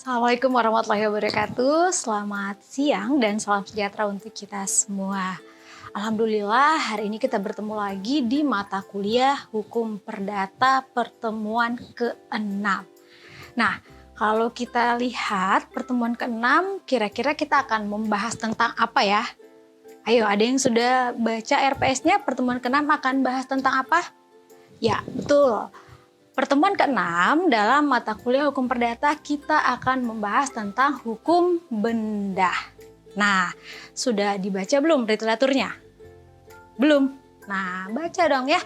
Assalamualaikum warahmatullahi wabarakatuh. Selamat siang dan salam sejahtera untuk kita semua. Alhamdulillah hari ini kita bertemu lagi di mata kuliah Hukum Perdata pertemuan ke-6. Nah, kalau kita lihat pertemuan ke-6, kira-kira kita akan membahas tentang apa ya? Ayo, ada yang sudah baca RPS-nya? Pertemuan ke-6 akan bahas tentang apa? Ya, betul. Pertemuan ke-6 dalam mata kuliah Hukum Perdata kita akan membahas tentang hukum benda. Nah, sudah dibaca belum literaturnya? Belum? Nah, baca dong ya.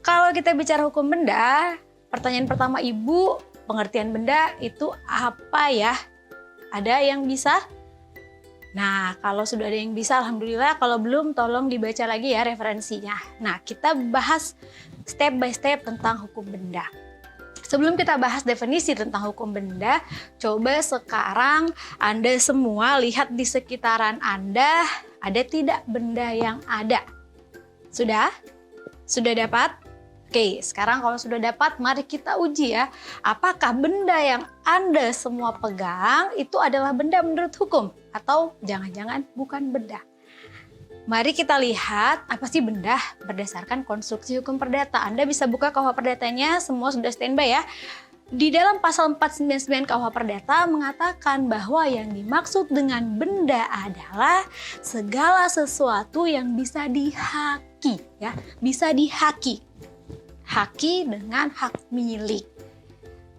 Kalau kita bicara hukum benda, pertanyaan pertama Ibu, pengertian benda itu apa ya? Ada yang bisa? Nah, kalau sudah ada yang bisa, alhamdulillah. Kalau belum, tolong dibaca lagi ya referensinya. Nah, kita bahas step by step tentang hukum benda. Sebelum kita bahas definisi tentang hukum benda, coba sekarang Anda semua lihat di sekitaran Anda, ada tidak benda yang ada? Sudah? Sudah dapat? Oke, sekarang kalau sudah dapat, mari kita uji ya. Apakah benda yang Anda semua pegang itu adalah benda menurut hukum? Atau jangan-jangan bukan benda? Mari kita lihat apa sih benda berdasarkan konstruksi hukum perdata. Anda bisa buka KUH Perdatanya, semua sudah standby ya. Di dalam pasal 499 KUH Perdata mengatakan bahwa yang dimaksud dengan benda adalah segala sesuatu yang bisa dihaki ya, bisa dihaki. Haki dengan hak milik.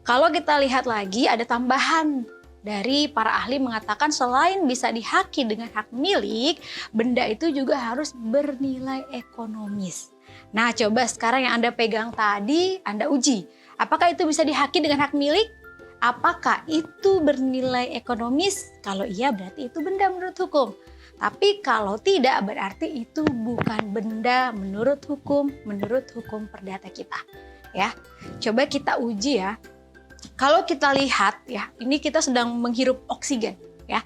Kalau kita lihat lagi ada tambahan dari para ahli mengatakan selain bisa dihaki dengan hak milik, benda itu juga harus bernilai ekonomis. Nah, coba sekarang yang Anda pegang tadi, Anda uji. Apakah itu bisa dihaki dengan hak milik? Apakah itu bernilai ekonomis? Kalau iya berarti itu benda menurut hukum. Tapi kalau tidak berarti itu bukan benda menurut hukum perdata kita. Ya, coba kita uji ya. Kalau kita lihat ya, ini kita sedang menghirup oksigen ya.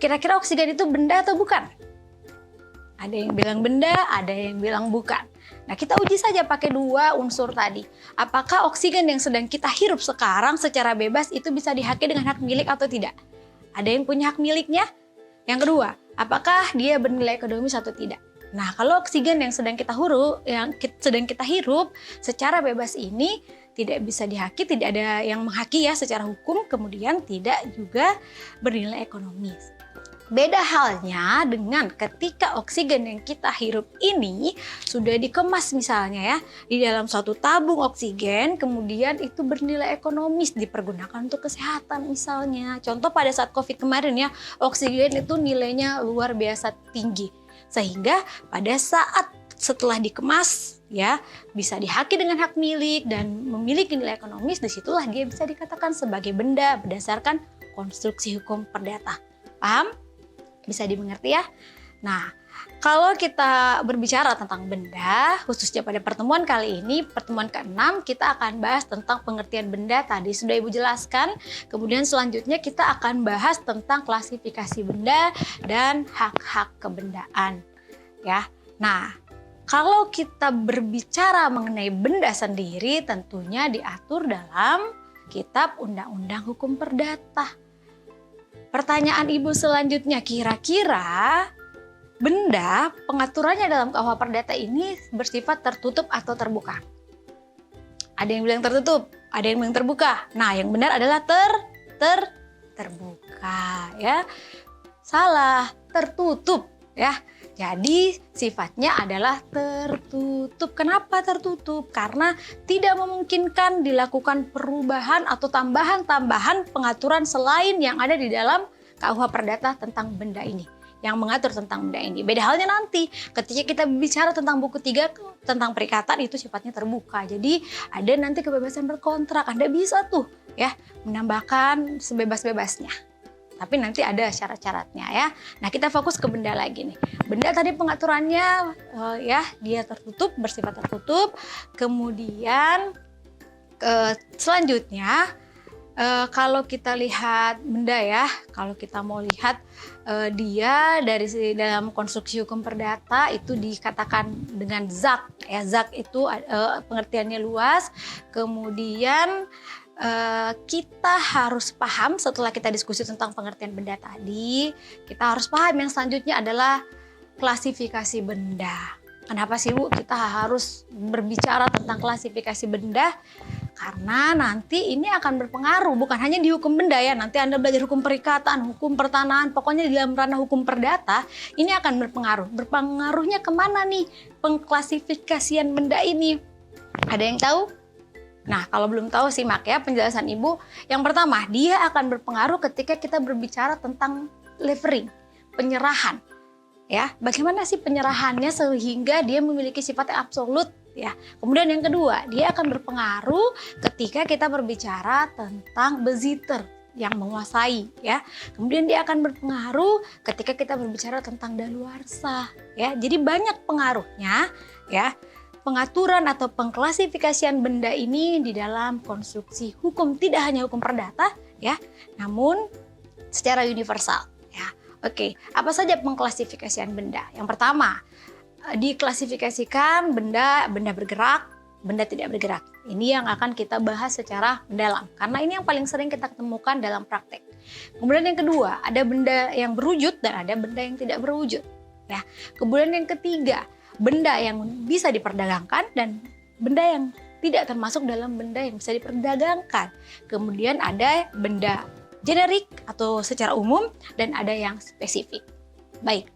Kira-kira oksigen itu benda atau bukan? Ada yang bilang benda, ada yang bilang bukan. Nah, kita uji saja pakai dua unsur tadi. Apakah oksigen yang sedang kita hirup sekarang secara bebas itu bisa dihaki dengan hak milik atau tidak? Ada yang punya hak miliknya? Yang kedua, apakah dia bernilai ekonomis atau tidak? Nah, kalau oksigen yang sedang kita hirup secara bebas ini tidak bisa dihaki, tidak ada yang menghaki ya secara hukum, kemudian tidak juga bernilai ekonomis. Beda halnya dengan ketika oksigen yang kita hirup ini sudah dikemas misalnya ya di dalam suatu tabung oksigen, kemudian itu bernilai ekonomis dipergunakan untuk kesehatan misalnya. Contoh pada saat COVID kemarin ya, oksigen itu nilainya luar biasa tinggi. Sehingga pada saat setelah dikemas ya bisa dihaki dengan hak milik dan memiliki nilai ekonomis, disitulah dia bisa dikatakan sebagai benda berdasarkan konstruksi hukum perdata. Paham? Bisa dimengerti ya? Nah, kalau kita berbicara tentang benda, khususnya pada pertemuan kali ini, pertemuan ke-6, kita akan bahas tentang pengertian benda tadi sudah Ibu jelaskan. Kemudian selanjutnya kita akan bahas tentang klasifikasi benda dan hak-hak kebendaan. Ya. Nah, kalau kita berbicara mengenai benda sendiri, tentunya diatur dalam Kitab Undang-Undang Hukum Perdata. Pertanyaan Ibu selanjutnya, kira-kira benda pengaturannya dalam KUH Perdata ini bersifat tertutup atau terbuka? Ada yang bilang tertutup, ada yang bilang terbuka. Nah, yang benar adalah terbuka ya. Salah, tertutup ya. Jadi sifatnya adalah tertutup. Kenapa tertutup? Karena tidak memungkinkan dilakukan perubahan atau tambahan-tambahan pengaturan selain yang ada di dalam KUH Perdata tentang benda ini. Yang mengatur tentang benda ini. Beda halnya nanti ketika kita bicara tentang buku 3 tentang perikatan itu sifatnya terbuka. Jadi ada nanti kebebasan berkontrak. Anda bisa tuh ya menambahkan sebebas-bebasnya. Tapi nanti ada syarat-syaratnya ya. Nah, kita fokus ke benda lagi nih. Benda tadi pengaturannya ya dia tertutup, bersifat tertutup. Kemudian selanjutnya kalau kita lihat benda ya, kalau kita mau lihat dia dari dalam konstruksi hukum perdata itu dikatakan dengan zak ya. Zak itu pengertiannya luas. Kemudian kita harus paham setelah kita diskusi tentang pengertian benda tadi, kita harus paham yang selanjutnya adalah klasifikasi benda. Kenapa sih Bu kita harus berbicara tentang klasifikasi benda? Karena nanti ini akan berpengaruh, bukan hanya di hukum benda ya, nanti Anda belajar hukum perikatan, hukum pertanahan, pokoknya di dalam ranah hukum perdata, ini akan berpengaruh. Berpengaruhnya kemana nih pengklasifikasian benda ini? Ada yang tahu? Nah, kalau belum tahu simak ya penjelasan Ibu. Yang pertama, dia akan berpengaruh ketika kita berbicara tentang levering, penyerahan. Ya, bagaimana sih penyerahannya sehingga dia memiliki sifat yang absolut ya. Kemudian yang kedua, dia akan berpengaruh ketika kita berbicara tentang besitzer yang menguasai ya. Kemudian dia akan berpengaruh ketika kita berbicara tentang daluarsa ya. Jadi banyak pengaruhnya ya. Pengaturan atau pengklasifikasian benda ini di dalam konstruksi hukum, tidak hanya hukum perdata ya, namun secara universal ya. Oke, apa saja pengklasifikasian benda? Yang pertama, diklasifikasikan benda bergerak, benda tidak bergerak. Ini yang akan kita bahas secara mendalam karena ini yang paling sering kita temukan dalam praktek. Kemudian yang kedua, ada benda yang berwujud dan ada benda yang tidak berwujud ya. Kemudian yang ketiga, benda yang bisa diperdagangkan dan benda yang tidak termasuk dalam benda yang bisa diperdagangkan. Kemudian ada benda generik atau secara umum dan ada yang spesifik. Baik,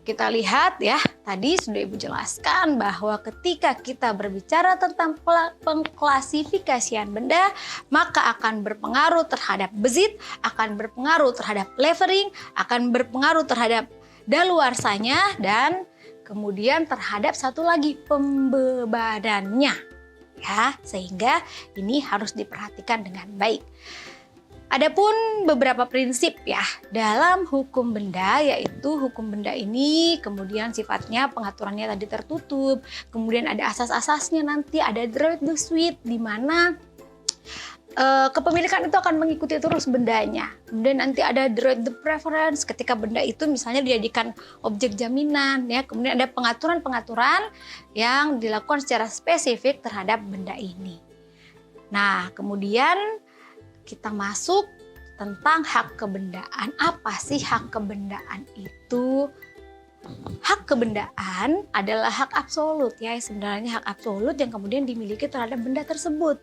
kita lihat ya, tadi sudah Ibu jelaskan bahwa ketika kita berbicara tentang pengklasifikasian benda, maka akan berpengaruh terhadap besit, akan berpengaruh terhadap levering, akan berpengaruh terhadap daluarsanya, dan kemudian terhadap satu lagi pembebanannya ya, sehingga ini harus diperhatikan dengan baik. Adapun beberapa prinsip ya dalam hukum benda, yaitu hukum benda ini kemudian sifatnya pengaturannya tadi tertutup, kemudian ada asas-asasnya, nanti ada droit de suite di mana kepemilikan itu akan mengikuti terus bendanya. Kemudian nanti ada droit de préférence ketika benda itu misalnya dijadikan objek jaminan ya. Kemudian ada pengaturan-pengaturan yang dilakukan secara spesifik terhadap benda ini. Nah, kemudian kita masuk tentang hak kebendaan. Apa sih hak kebendaan itu? Hak kebendaan adalah hak absolut ya, sebenarnya hak absolut yang kemudian dimiliki terhadap benda tersebut.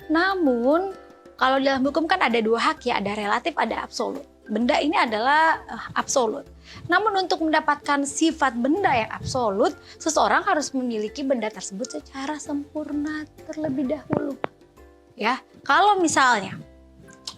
Namun kalau dalam hukum kan ada dua hak ya, ada relatif, ada absolut. Benda ini adalah absolut. Namun untuk mendapatkan sifat benda yang absolut, seseorang harus memiliki benda tersebut secara sempurna terlebih dahulu. Ya, kalau misalnya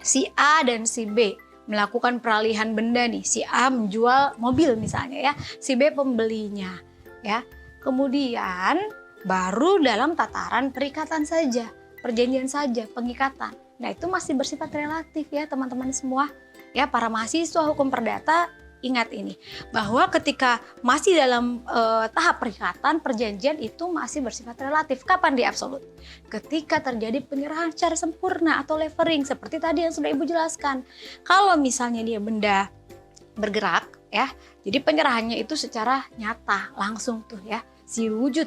si A dan si B melakukan peralihan benda nih, si A menjual mobil misalnya ya, si B pembelinya ya. Kemudian baru dalam tataran perikatan saja, perjanjian saja, pengikatan. Nah, itu masih bersifat relatif ya teman-teman semua. Ya, para mahasiswa hukum perdata ingat ini, bahwa ketika masih dalam tahap perikatan, perjanjian itu masih bersifat relatif. Kapan dia absolut? Ketika terjadi penyerahan secara sempurna atau levering, seperti tadi yang sudah Ibu jelaskan. Kalau misalnya dia benda bergerak, ya, jadi penyerahannya itu secara nyata, langsung tuh ya, si wujud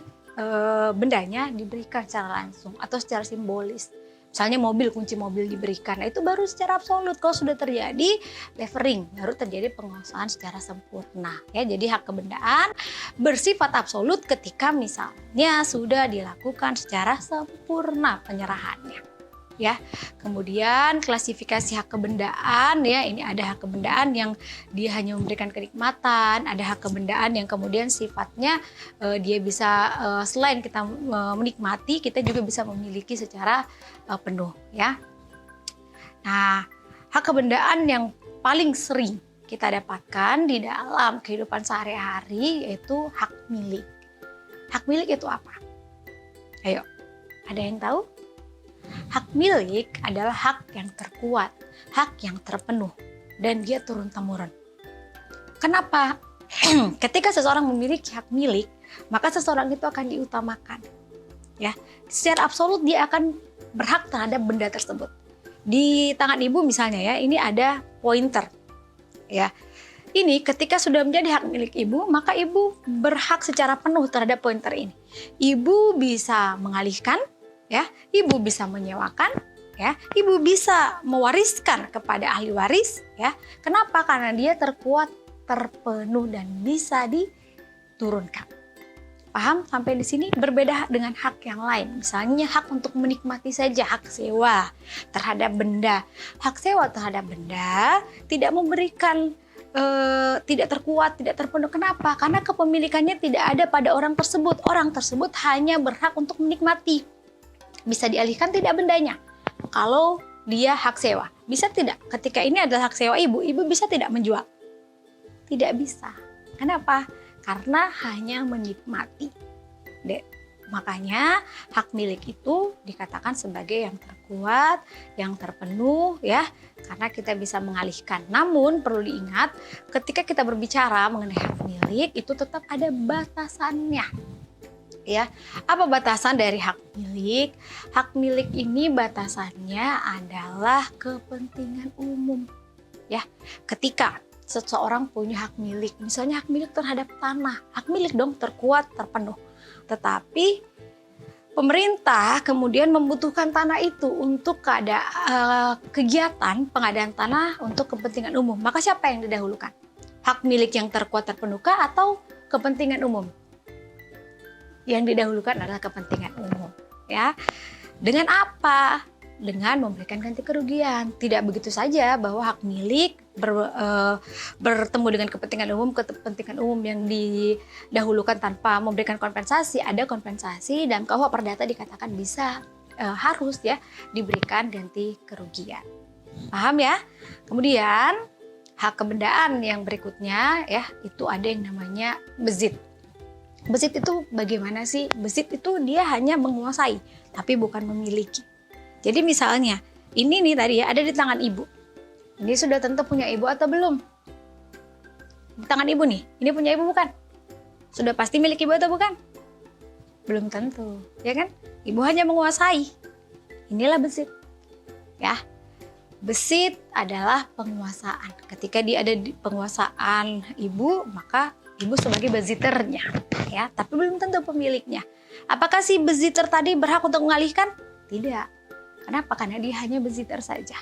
bendanya diberikan secara langsung atau secara simbolis. Misalnya mobil, kunci mobil diberikan, nah itu baru secara absolut. Kalau sudah terjadi levering, baru terjadi penguasaan secara sempurna. Ya, jadi hak kebendaan bersifat absolut ketika misalnya sudah dilakukan secara sempurna penyerahannya. Ya, kemudian klasifikasi hak kebendaan ya, ini ada hak kebendaan yang dia hanya memberikan kenikmatan, ada hak kebendaan yang kemudian sifatnya dia bisa selain kita menikmati, kita juga bisa memiliki secara penuh ya. Nah, hak kebendaan yang paling sering kita dapatkan di dalam kehidupan sehari-hari yaitu hak milik. Hak milik itu apa? Ayo, ada yang tahu? Hak milik adalah hak yang terkuat, hak yang terpenuh, dan dia turun-temurun. Kenapa? Ketika seseorang memiliki hak milik, maka seseorang itu akan diutamakan. Ya, secara absolut dia akan berhak terhadap benda tersebut. Di tangan Ibu misalnya ya, ini ada pointer. Ya, ini ketika sudah menjadi hak milik Ibu, maka Ibu berhak secara penuh terhadap pointer ini. Ibu bisa mengalihkan, ya, ibu bisa menyewakan, ya, ibu bisa mewariskan kepada ahli waris, ya. Kenapa? Karena dia terkuat, terpenuh dan bisa diturunkan. Paham sampai di sini? Berbeda dengan hak yang lain. Misalnya hak untuk menikmati saja, hak sewa terhadap benda. Hak sewa terhadap benda tidak memberikan, tidak terkuat, tidak terpenuh. Kenapa? Karena kepemilikannya tidak ada pada orang tersebut. Orang tersebut hanya berhak untuk menikmati. Bisa dialihkan tidak bendanya. Kalau dia hak sewa, bisa tidak? Ketika ini adalah hak sewa ibu, ibu bisa tidak menjual? Tidak bisa. Kenapa? Karena hanya menikmati. Makanya hak milik itu dikatakan sebagai yang terkuat, yang terpenuh, ya, karena kita bisa mengalihkan. Namun perlu diingat, ketika kita berbicara mengenai hak milik itu tetap ada batasannya. Ya, apa batasan dari hak milik? Hak milik ini batasannya adalah kepentingan umum. Ya, ketika seseorang punya hak milik, misalnya hak milik terhadap tanah, hak milik dong terkuat, terpenuh. Tetapi pemerintah kemudian membutuhkan tanah itu untuk kegiatan pengadaan tanah untuk kepentingan umum. Maka siapa yang didahulukan? Hak milik yang terkuat terpenuhkah atau kepentingan umum? Yang didahulukan adalah kepentingan umum, ya. Dengan apa? Dengan memberikan ganti kerugian. Tidak begitu saja bahwa hak milik bertemu dengan kepentingan umum yang didahulukan tanpa memberikan kompensasi. Ada kompensasi dan KUH Perdata dikatakan bisa, harus ya diberikan ganti kerugian. Paham ya? Kemudian hak kebendaan yang berikutnya ya, itu ada yang namanya bezit. Bezit itu bagaimana sih? Bezit itu dia hanya menguasai, tapi bukan memiliki. Jadi misalnya, ini nih tadi ya, ada di tangan ibu. Ini sudah tentu punya ibu atau belum? Di tangan ibu nih, ini punya ibu bukan? Sudah pasti milik ibu atau bukan? Belum tentu, ya kan? Ibu hanya menguasai. Inilah bezit. Ya. Bezit adalah penguasaan. Ketika dia ada di penguasaan ibu, maka ibu sebagai beziternya, ya, tapi belum tentu pemiliknya. Apakah si beziter tadi berhak untuk mengalihkan? Tidak. Kenapa? Karena dia hanya beziter saja,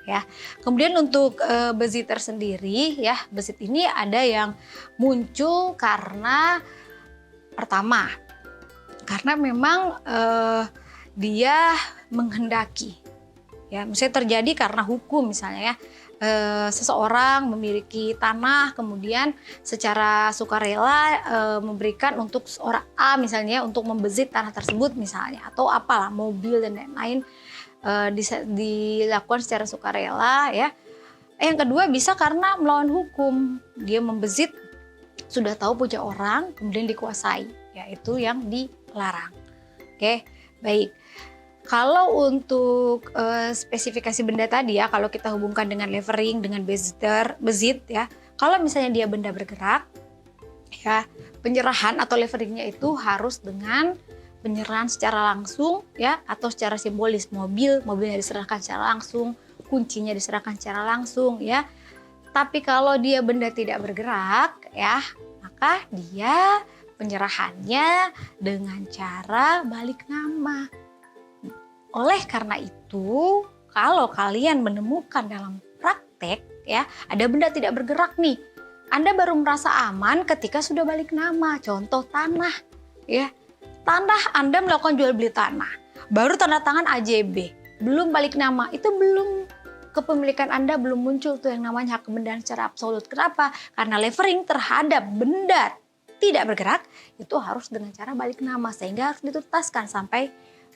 ya. Kemudian untuk beziter sendiri, ya, bezit ini ada yang muncul karena pertama, karena memang dia menghendaki, ya, misalnya terjadi karena hukum misalnya ya. Seseorang memiliki tanah kemudian secara sukarela memberikan untuk seorang A misalnya untuk membezit tanah tersebut misalnya, atau apalah mobil dan lain-lain, dilakukan secara sukarela ya. Yang kedua bisa karena melawan hukum, dia membezit sudah tahu punya orang kemudian dikuasai, yaitu yang dilarang. Oke, baik. Kalau untuk spesifikasi benda tadi ya, kalau kita hubungkan dengan levering, dengan bezit ya, kalau misalnya dia benda bergerak, ya, penyerahan atau leveringnya itu harus dengan penyerahan secara langsung ya, atau secara simbolis. Mobilnya diserahkan secara langsung, kuncinya diserahkan secara langsung ya. Tapi kalau dia benda tidak bergerak ya, maka dia penyerahannya dengan cara balik nama. Oleh karena itu, kalau kalian menemukan dalam praktek ya, ada benda tidak bergerak nih, Anda baru merasa aman ketika sudah balik nama. Contoh tanah ya. Tanah Anda melakukan jual beli tanah, baru tanda tangan AJB, belum balik nama, itu belum, kepemilikan Anda belum muncul tuh yang namanya hak kebendaan secara absolut. Kenapa? Karena levering terhadap benda tidak bergerak itu harus dengan cara balik nama, sehingga harus dituntaskan sampai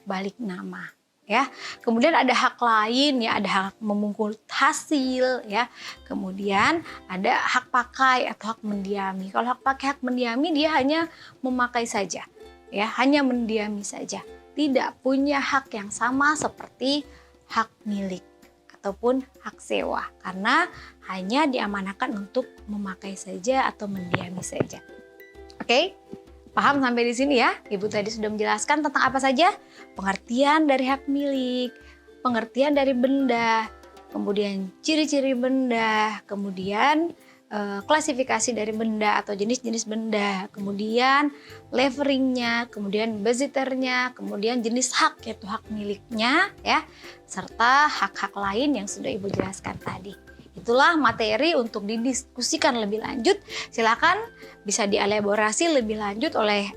balik nama. Ya, kemudian ada hak lain ya, ada hak memungkul hasil ya, kemudian ada hak pakai atau hak mendiami. Kalau hak pakai, hak mendiami dia hanya memakai saja ya, hanya mendiami saja, tidak punya hak yang sama seperti hak milik ataupun hak sewa, karena hanya diamanahkan untuk memakai saja atau mendiami saja. Oke? Paham sampai di sini ya? Ibu tadi sudah menjelaskan tentang apa saja? Pengertian dari hak milik, pengertian dari benda, kemudian ciri-ciri benda, kemudian klasifikasi dari benda atau jenis-jenis benda, kemudian leveringnya, kemudian beziternya, kemudian jenis hak yaitu hak miliknya ya, serta hak-hak lain yang sudah Ibu jelaskan tadi. Itulah materi untuk didiskusikan lebih lanjut. Silakan bisa dielaborasi lebih lanjut oleh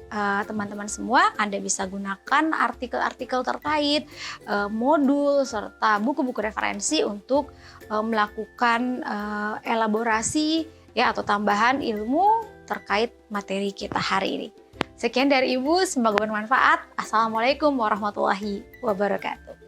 teman-teman semua. Anda bisa gunakan artikel-artikel terkait, modul, serta buku-buku referensi untuk melakukan elaborasi ya atau tambahan ilmu terkait materi kita hari ini. Sekian dari Ibu, semoga bermanfaat. Assalamualaikum warahmatullahi wabarakatuh.